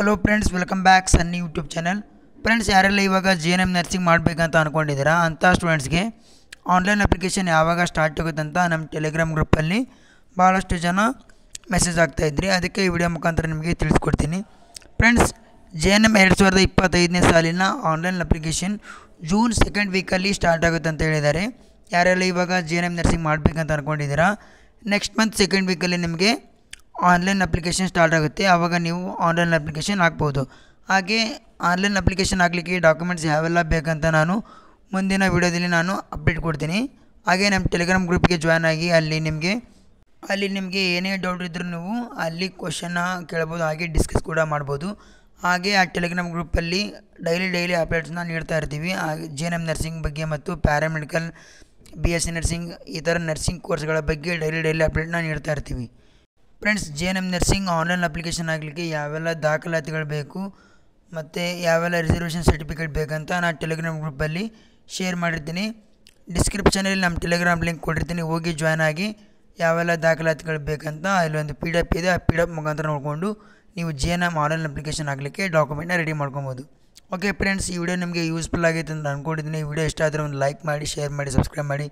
Hello friends, welcome back ಸನ್ನಿ YouTube channel. Friends, ಯಾರೆಲ್ಲ ಇವಾಗ JNM nursing ಮಾಡಬೇಕಂತ ಅಂದ್ಕೊಂಡಿದ್ದೀರಾ ಅಂಥ ಸ್ಟೂಡೆಂಟ್ಸ್ಗೆ ಆನ್ಲೈನ್ ಅಪ್ಲಿಕೇಶನ್ ಯಾವಾಗ ಸ್ಟಾರ್ಟ್ ಆಗುತ್ತೆ ಅಂತ ನಮ್ಮ ಟೆಲಿಗ್ರಾಮ್ ಗ್ರೂಪಲ್ಲಿ ಭಾಳಷ್ಟು ಜನ ಮೆಸೇಜ್ ಆಗ್ತಾಯಿದ್ರಿ. ಅದಕ್ಕೆ ಈ ವಿಡಿಯೋ ಮುಖಾಂತರ ನಿಮಗೆ ತಿಳಿಸ್ಕೊಡ್ತೀನಿ. ಫ್ರೆಂಡ್ಸ್, JNM 2025ನೇ ಸಾಲಿನ ಆನ್ಲೈನ್ ಅಪ್ಲಿಕೇಶನ್ ಜೂನ್ 2nd ವೀಕಲ್ಲಿ ಸ್ಟಾರ್ಟ್ ಆಗುತ್ತೆ ಅಂತ ಹೇಳಿದ್ದಾರೆ. ಯಾರೆಲ್ಲ ಇವಾಗ JNM ನರ್ಸಿಂಗ್ ಮಾಡಬೇಕಂತ ಅಂದ್ಕೊಂಡಿದ್ದೀರಾ, ನೆಕ್ಸ್ಟ್ ಮಂತ್ 2nd ವೀಕಲ್ಲಿ ನಿಮಗೆ ಆನ್ಲೈನ್ ಅಪ್ಲಿಕೇಶನ್ ಸ್ಟಾರ್ಟ್ ಆಗುತ್ತೆ. ಆವಾಗ ನೀವು ಆನ್ಲೈನ್ ಅಪ್ಲಿಕೇಶನ್ ಹಾಕ್ಬೋದು. ಹಾಗೆ ಆನ್ಲೈನ್ ಅಪ್ಲಿಕೇಶನ್ ಹಾಕಲಿಕ್ಕೆ ಡಾಕ್ಯುಮೆಂಟ್ಸ್ ಯಾವೆಲ್ಲ ಬೇಕಂತ ನಾನು ಮುಂದಿನ ವೀಡಿಯೋದಲ್ಲಿ ನಾನು ಅಪ್ಡೇಟ್ ಕೊಡ್ತೀನಿ. ಹಾಗೆ ನಮ್ಮ ಟೆಲಿಗ್ರಾಮ್ ಗ್ರೂಪ್ಗೆ ಜಾಯ್ನ್ ಆಗಿ ಅಲ್ಲಿ ನಿಮಗೆ ಏನೇ ಡೌಟ್ ಇದ್ದರೂ ನೀವು ಅಲ್ಲಿ ಕ್ವಶನ್ನ ಕೇಳ್ಬೋದು, ಹಾಗೆ ಡಿಸ್ಕಸ್ ಕೂಡ ಮಾಡ್ಬೋದು. ಹಾಗೆ ಆ ಟೆಲಿಗ್ರಾಮ್ ಗ್ರೂಪಲ್ಲಿ ಡೈಲಿ ಅಪ್ಡೇಟ್ಸ್ನ ನೀಡ್ತಾ ಇರ್ತೀವಿ. JNM ನರ್ಸಿಂಗ್ ಬಗ್ಗೆ ಮತ್ತು ಪ್ಯಾರಾಮೆಡಿಕಲ್, BSc ನರ್ಸಿಂಗ್, ಈ ಥರ ನರ್ಸಿಂಗ್ ಕೋರ್ಸ್ಗಳ ಬಗ್ಗೆ ಡೈಲಿ ಅಪ್ಡೇಟ್ನ ನೀಡ್ತಾ ಇರ್ತೀವಿ. Friends, JNM nursing online application ಆಗಲಿಕ್ಕೆ ಯಾವೆಲ್ಲ ದಾಖಲಾತಿಗಳು ಬೇಕು ಮತ್ತು ಯಾವೆಲ್ಲ ರಿಸರ್ವೇಷನ್ ಸರ್ಟಿಫಿಕೇಟ್ ಬೇಕಂತ ನಾನು ಟೆಲಿಗ್ರಾಮ್ ಗ್ರೂಪಲ್ಲಿ ಶೇರ್ ಮಾಡಿರ್ತೀನಿ. ಡಿಸ್ಕ್ರಿಪ್ಷನಲ್ಲಿ ನಮ್ಮ ಟೆಲಿಗ್ರಾಮ್ ಲಿಂಕ್ ಕೊಟ್ಟಿರ್ತೀನಿ, ಹೋಗಿ ಜಾಯ್ನ್ ಆಗಿ ಯಾವೆಲ್ಲ ದಾಖಲಾತಿಗಳು ಬೇಕಂತ ಅಲ್ಲೊಂದು PDF ಇದೆ. ಆ PDF ಮುಖಾಂತರ ನೋಡಿಕೊಂಡು ನೀವು JNM ಆನ್ಲೈನ್ ಅಪ್ಲಿಕೇಶನ್ ಆಗಲಿಕ್ಕೆ ಡಾಕ್ಯುಮೆಂಟ್ನ ರೆಡಿ ಮಾಡ್ಕೊಬೋದು. ಓಕೆ ಫ್ರೆಂಡ್ಸ್, ಈ ವಿಡಿಯೋ ನಿಮಗೆ ಯೂಸ್ಫುಲ್ ಆಗೈತೆ ಅಂತ ಅಂದ್ಕೊಂಡಿದ್ದೀನಿ. ಈ ವಿಡಿಯೋ ಇಷ್ಟ ಆದರೆ ಒಂದು ಲೈಕ್ ಮಾಡಿ, ಶೇರ್ ಮಾಡಿ, ಸಬ್ಸ್ಕ್ರೈಬ್ ಮಾಡಿ.